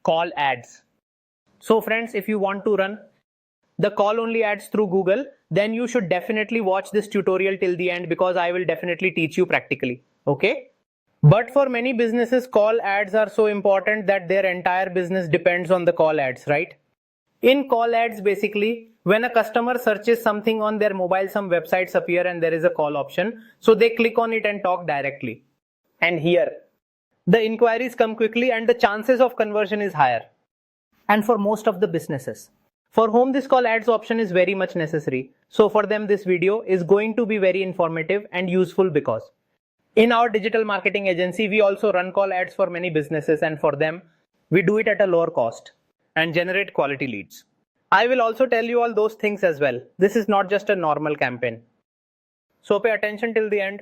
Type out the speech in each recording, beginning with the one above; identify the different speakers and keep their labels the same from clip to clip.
Speaker 1: call ads. So friends, if you want to run the call only ads through Google, then you should definitely watch this tutorial till the end because I will definitely teach you practically. Okay? But for many businesses, call ads are so important that their entire business depends on the call ads, right? In call ads, basically, when a customer searches something on their mobile, some websites appear and there is a call option. So they click on it and talk directly. And here, the inquiries come quickly and the chances of conversion is higher. And for most of the businesses, for whom this call ads option is very much necessary. So for them, this video is going to be very informative and useful because in our digital marketing agency, we also run call ads for many businesses, and for them, we do it at a lower cost and generate quality leads. I will also tell you all those things as well. This is not just a normal campaign. So pay attention till the end.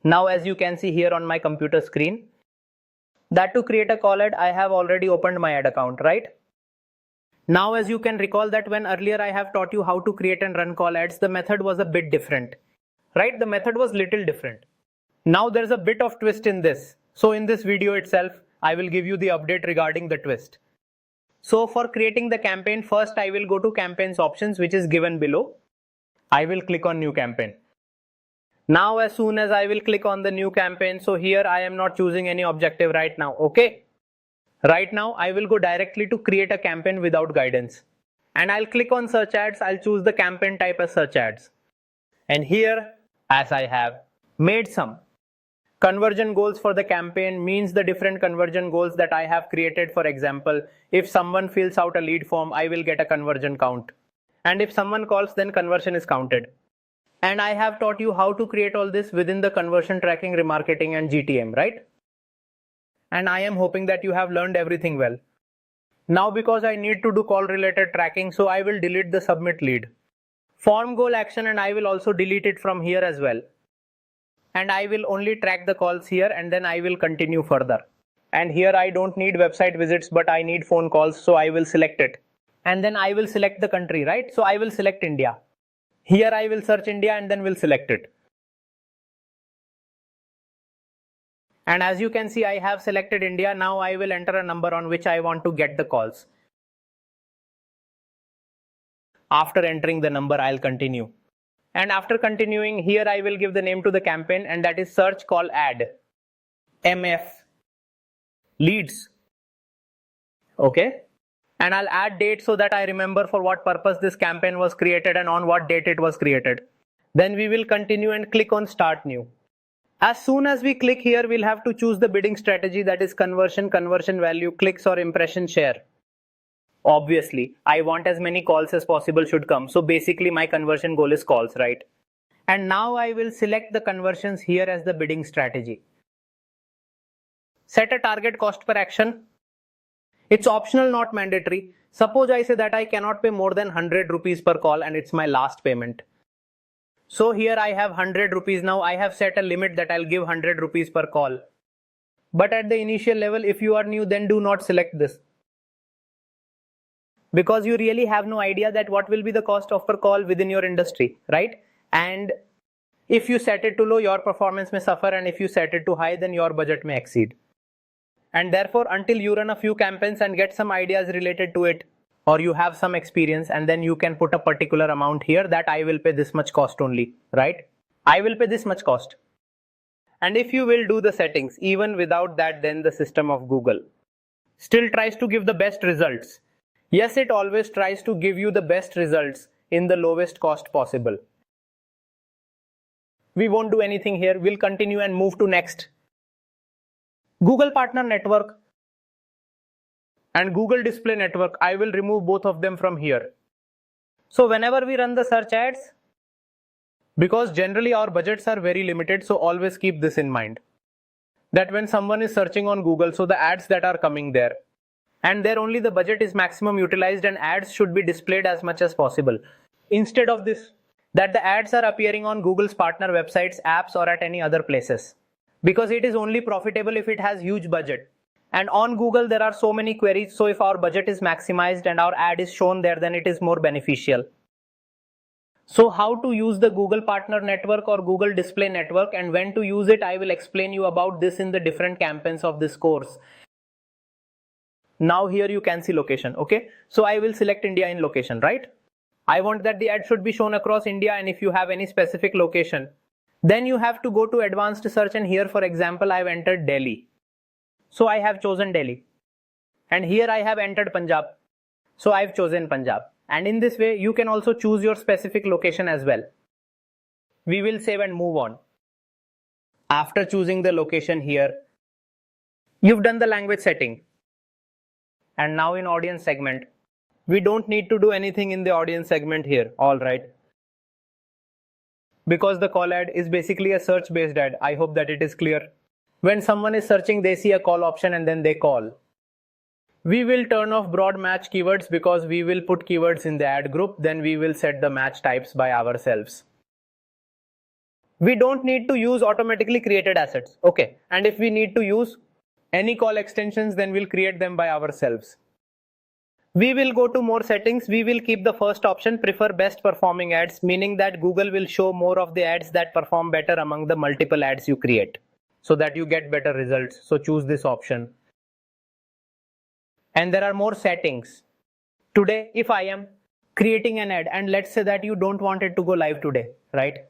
Speaker 1: Now, as you can see here on my computer screen, that to create a call ad, I have already opened my ad account, right? Now, as you can recall that when earlier I have taught you how to create and run call ads, the method was a bit different, right? The method was little different. Now there's a bit of twist in this. So in this video itself, I will give you the update regarding the twist. So for creating the campaign, first I will go to campaigns options, which is given below. I will click on new campaign. Now as soon as I will click on the new campaign, so here I am not choosing any objective right now, okay? Right now I will go directly to create a campaign without guidance. And I'll click on search ads, I'll choose the campaign type as search ads. And here, as I have made some conversion goals for the campaign, means the different conversion goals that I have created. For example, if someone fills out a lead form, I will get a conversion count. And if someone calls, then conversion is counted. And I have taught you how to create all this within the conversion tracking, remarketing and GTM, right? And I am hoping that you have learned everything well. Now because I need to do call related tracking, so I will delete the submit lead. Form goal action, and I will also delete it from here as well. And I will only track the calls here, and then I will continue further. And here I don't need website visits, but I need phone calls, so I will select it. And then I will select the country, right? So I will select India. Here I will search India and then will select it. And as you can see, I have selected India. Now I will enter a number on which I want to get the calls. After entering the number, I'll continue. And after continuing, here I will give the name to the campaign, and that is search call ad MF leads. Okay. And I'll add date so that I remember for what purpose this campaign was created and on what date it was created. Then we will continue and click on start new. As soon as we click here, we'll have to choose the bidding strategy, that is conversion, conversion value, clicks or impression share. Obviously, I want as many calls as possible should come. So basically my conversion goal is calls, right? And now I will select the conversions here as the bidding strategy. Set a target cost per action. It's optional, not mandatory. Suppose I say that I cannot pay more than 100 rupees per call and it's my last payment. So here I have 100 rupees. Now I have set a limit that I'll give 100 rupees per call. But at the initial level, if you are new, then do not select this. Because you really have no idea that what will be the cost of per call within your industry, right? And if you set it too low, your performance may suffer, and if you set it too high, then your budget may exceed. And therefore, until you run a few campaigns and get some ideas related to it, or you have some experience, and then you can put a particular amount here that I will pay this much cost only, right? I will pay this much cost. And if you will do the settings, even without that, then the system of Google still tries to give the best results. Yes, it always tries to give you the best results in the lowest cost possible. We won't do anything here. We'll continue and move to next. Google Partner Network and Google Display Network. I will remove both of them from here. So whenever we run the search ads, because generally our budgets are very limited, so always keep this in mind. That when someone is searching on Google, so the ads that are coming there, and there only the budget is maximum utilized and ads should be displayed as much as possible. Instead of this, that the ads are appearing on Google's partner websites, apps or at any other places. Because it is only profitable if it has huge budget. And on Google there are so many queries, so if our budget is maximized and our ad is shown there, then it is more beneficial. So how to use the Google Partner Network or Google Display Network and when to use it, I will explain you about this in the different campaigns of this course. Now here you can see location. Okay, so I will select India in location, right? I want that the ad should be shown across India, and if you have any specific location, then you have to go to advanced search, and here for example I've entered Delhi. So I have chosen Delhi, and here I have entered Punjab. So I've chosen Punjab, and in this way you can also choose your specific location as well. We will save and move on. After choosing the location here, you've done the language setting. And now in audience segment, we don't need to do anything in the audience segment here, alright? Because the call ad is basically a search based ad. I hope that it is clear. When someone is searching, they see a call option and then they call. We will turn off broad match keywords because we will put keywords in the ad group, then we will set the match types by ourselves. We don't need to use automatically created assets. Okay, and if we need to use any call extensions, then we'll create them by ourselves. We will go to more settings. We will keep the first option, prefer best performing ads, meaning that Google will show more of the ads that perform better among the multiple ads you create, so that you get better results. So choose this option. And there are more settings. Today, if I am creating an ad, and let's say that you don't want it to go live today, right?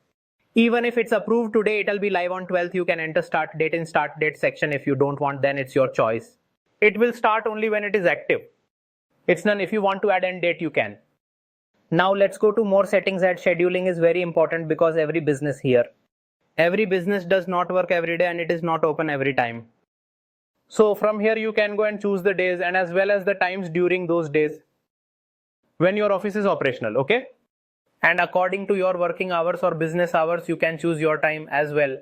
Speaker 1: Even if it's approved today, it'll be live on 12th. You can enter start date in start date section. If you don't want, then it's your choice. It will start only when it is active. It's none. If you want to add end date, you can. Now let's go to more settings. Ad scheduling is very important because every business does not work every day, and it is not open every time. So from here you can go and choose the days and as well as the times during those days when your office is operational, okay? And according to your working hours or business hours, you can choose your time as well.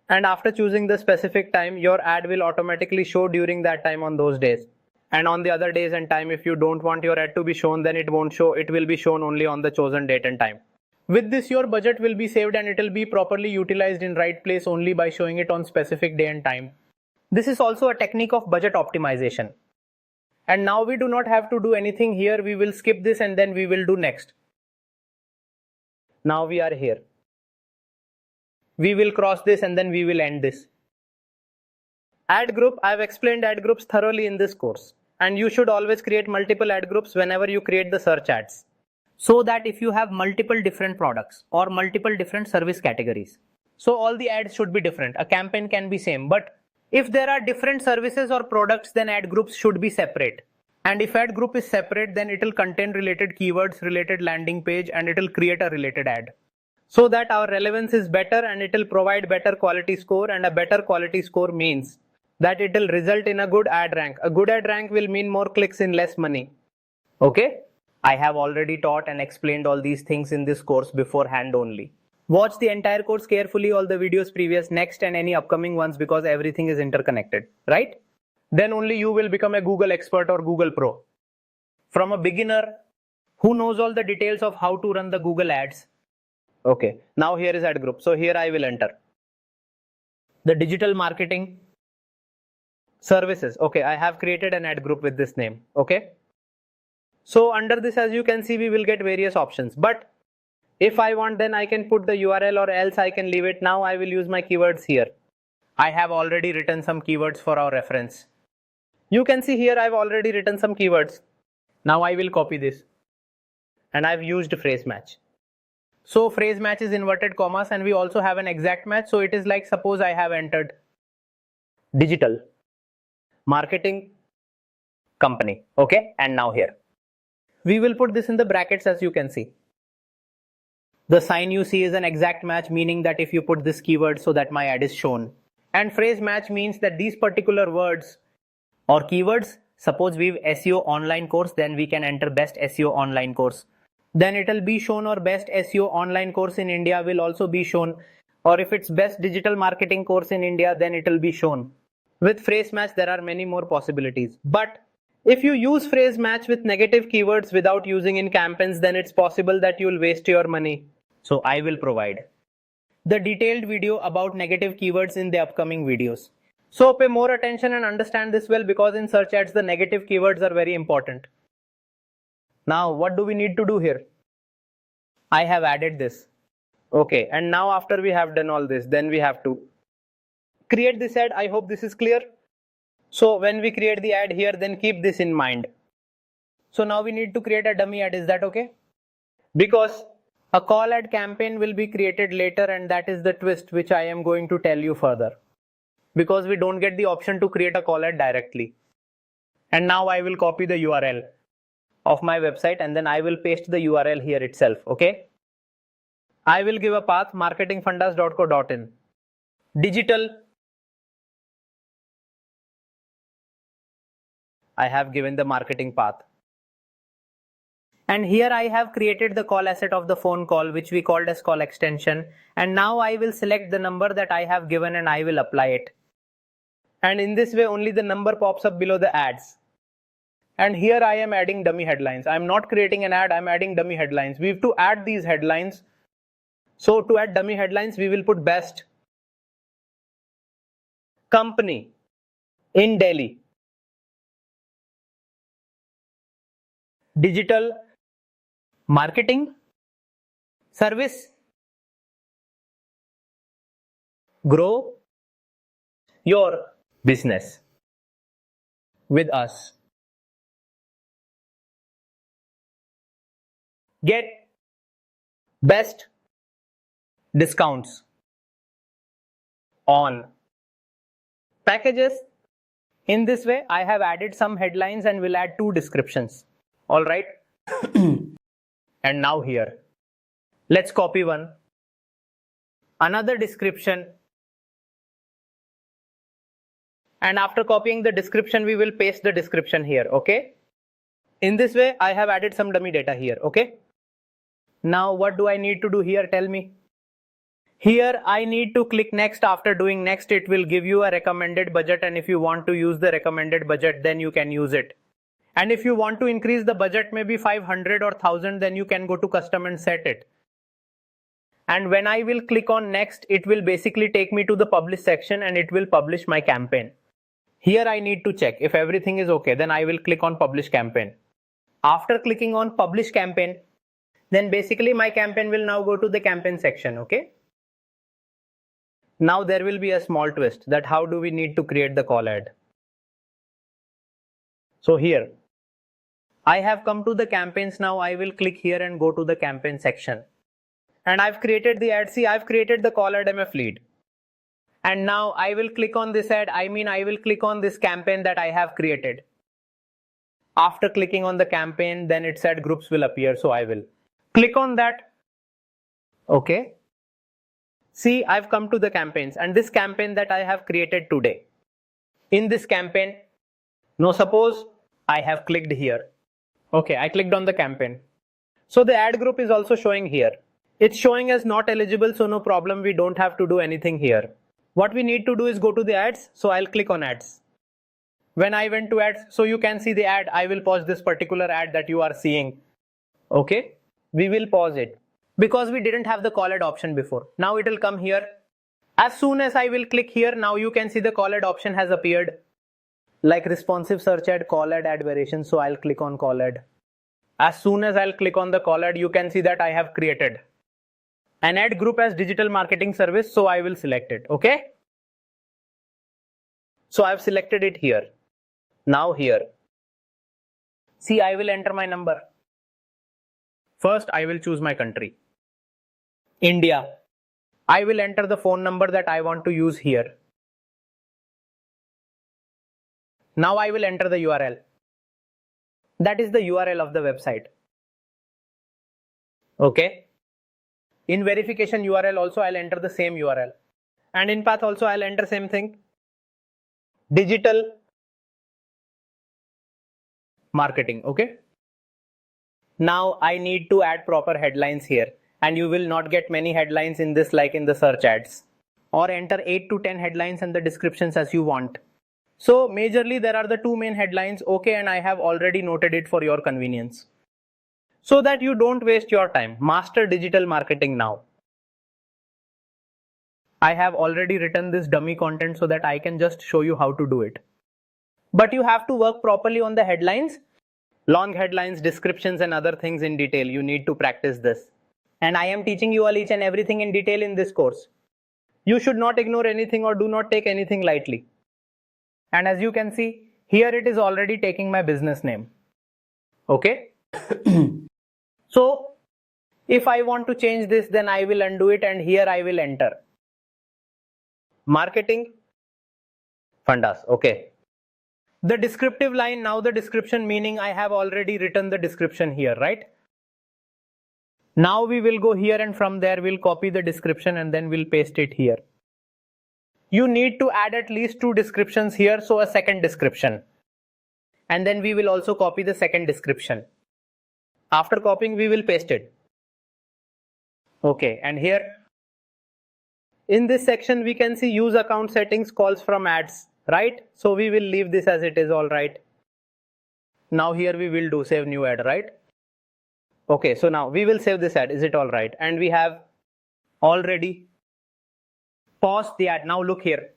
Speaker 1: And after choosing the specific time, your ad will automatically show during that time on those days. And on the other days and time, if you don't want your ad to be shown, then it won't show. It will be shown only on the chosen date and time. With this, your budget will be saved and it will be properly utilized in right place only by showing it on specific day and time. This is also a technique of budget optimization. And now we do not have to do anything here. We will skip this and then we will do next. Now we are here. We will cross this and then we will end this. Ad group, I have explained ad groups thoroughly in this course. And you should always create multiple ad groups whenever you create the search ads. So that if you have multiple different products or multiple different service categories, so all the ads should be different. A campaign can be same, but if there are different services or products, then ad groups should be separate. And if ad group is separate, then it will contain related keywords, related landing page, and it will create a related ad. So that our relevance is better and it will provide better quality score, and a better quality score means that it will result in a good ad rank. A good ad rank will mean more clicks in less money. Okay? I have already taught and explained all these things in this course beforehand only. Watch the entire course carefully, all the videos previous, next and any upcoming ones, because everything is interconnected, right? Then only you will become a Google expert or Google Pro. From a beginner who knows all the details of how to run the Google ads. Okay, now here is ad group. So here I will enter the digital marketing services. Okay, I have created an ad group with this name. Okay. So under this, as you can see, we will get various options. But if I want, then I can put the URL, or else I can leave it. Now I will use my keywords here. I have already written some keywords for our reference. You can see here I've already written some keywords. Now I will copy this. And I've used phrase match. So phrase match is inverted commas, and we also have an exact match. So it is like, suppose I have entered digital marketing company. Okay. And now here we will put this in the brackets, as you can see. The sign you see is an exact match, meaning that if you put this keyword, so that my ad is shown. And phrase match means that these particular words or keywords, suppose we've SEO online course, then we can enter best SEO online course. Then it will be shown, or best SEO online course in India will also be shown. Or if it's best digital marketing course in India, then it will be shown. With phrase match, there are many more possibilities. But if you use phrase match with negative keywords without using in campaigns, then it's possible that you will waste your money. So I will provide the detailed video about negative keywords in the upcoming videos. So pay more attention and understand this well, because in search ads, the negative keywords are very important. Now, what do we need to do here? I have added this. Okay. And now after we have done all this, then we have to create this ad. I hope this is clear. So when we create the ad here, then keep this in mind. So now we need to create a dummy ad. Is that okay? Because a call ad campaign will be created later, and that is the twist which I am going to tell you further. Because we don't get the option to create a call ad directly. And now I will copy the URL of my website and then I will paste the URL here itself. Okay. I will give a path marketingfundas.co.in. Digital. I have given the marketing path. And here I have created the call asset of the phone call, which we called as call extension. And now I will select the number that I have given and I will apply it. And in this way only the number pops up below the ads. And here I am adding dummy headlines. I'm not creating an ad, I'm adding dummy headlines. We have to add these headlines. So to add dummy headlines, we will put best company in Delhi, digital marketing service, grow your business with us. Get best discounts on packages. In this way, I have added some headlines and will add 2 descriptions. All right. And now here, let's copy one. Another description. And after copying the description, we will paste the description here. Okay. In this way, I have added some dummy data here. Okay. Now what do I need to do here? Tell me. Here I need to click next. After doing next, it will give you a recommended budget, and if you want to use the recommended budget, then you can use it. And if you want to increase the budget, maybe 500 or 1000, then you can go to custom and set it. And when I will click on next, it will basically take me to the publish section and it will publish my campaign. Here I need to check if everything is okay, then I will click on publish campaign. After clicking on publish campaign, then basically my campaign will now go to the campaign section. Okay. Now there will be a small twist, that how do we need to create the call ad. So here I have come to the campaigns. Now I will click here and go to the campaign section. And I've created the ad. See, I've created the call ad MF lead. And now I will click on this ad. I will click on this campaign that I have created. After clicking on the campaign, then it said groups will appear. So I will click on that. Okay. See, I've come to the campaigns, and this campaign that I have created today. In this campaign, now suppose I have clicked here. Okay, I clicked on the campaign. So the ad group is also showing here. It's showing as not eligible, so no problem. We don't have to do anything here. What we need to do is go to the ads. So I'll click on ads. When I went to ads, so you can see the ad. I will pause this particular ad that you are seeing. Okay, we will pause it because we didn't have the call ad option before. Now it will come here. As soon as I will click here, now you can see the call ad option has appeared. Like responsive search ad, call ad, ad variation. So I'll click on call ad. As soon as I'll click on the call ad, you can see that I have created an ad group as digital marketing service. So I will select it. Okay. So I've selected it here. Now here. See, I will enter my number. First, I will choose my country. India. I will enter the phone number that I want to use here. Now I will enter the URL. That is the URL of the website. Okay. In verification URL also I'll enter the same URL. And in path also I'll enter same thing. Digital marketing. Okay. Now I need to add proper headlines here, and you will not get many headlines in this like in the search ads, or enter 8 to 10 headlines and the descriptions as you want. So majorly there are the 2 main headlines. Okay. And I have already noted it for your convenience so that you don't waste your time. Master digital marketing now. I have already written this dummy content so that I can just show you how to do it. But you have to work properly on the headlines. Long headlines, descriptions and other things in detail. You need to practice this. And I am teaching you all each and everything in detail in this course. You should not ignore anything or do not take anything lightly. And as you can see, here it is already taking my business name. Okay. So if I want to change this, then I will undo it and here I will enter Marketing Fundas. Okay. The descriptive line, now the description, meaning I have already written the description here, right? Now we will go here and from there we'll copy the description and then we'll paste it here. You need to add at least 2 descriptions here, so a second description. And then we will also copy the second description. After copying, we will paste it. Okay, and here in this section we can see use account settings, calls from ads, right? So we will leave this as it is, all right. Now here we will do save new ad, right? Okay, so now we will save this ad, is it all right? And we have already paused the ad. Now look here.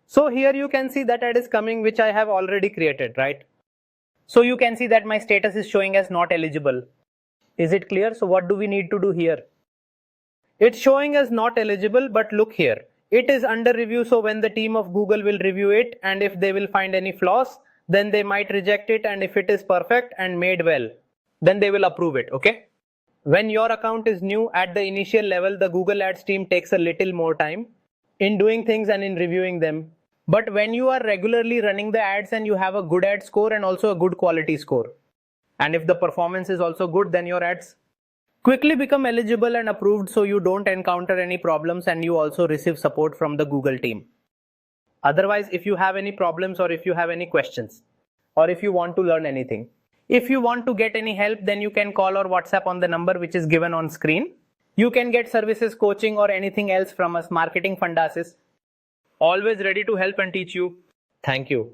Speaker 1: So here you can see that ad is coming which I have already created, right? So you can see that my status is showing as not eligible. Is it clear? So what do we need to do here? It's showing as not eligible, but look here. It is under review, so when the team of Google will review it and if they will find any flaws, then they might reject it, and if it is perfect and made well, then they will approve it, okay? When your account is new at the initial level, the Google Ads team takes a little more time in doing things and in reviewing them. But when you are regularly running the ads and you have a good ad score and also a good quality score, and if the performance is also good, then your ads quickly become eligible and approved, so you don't encounter any problems and you also receive support from the Google team. Otherwise, if you have any problems or if you have any questions or if you want to learn anything, if you want to get any help, then you can call or WhatsApp on the number which is given on screen. You can get services, coaching or anything else from us. Marketing Fundas is always ready to help and teach you. Thank you.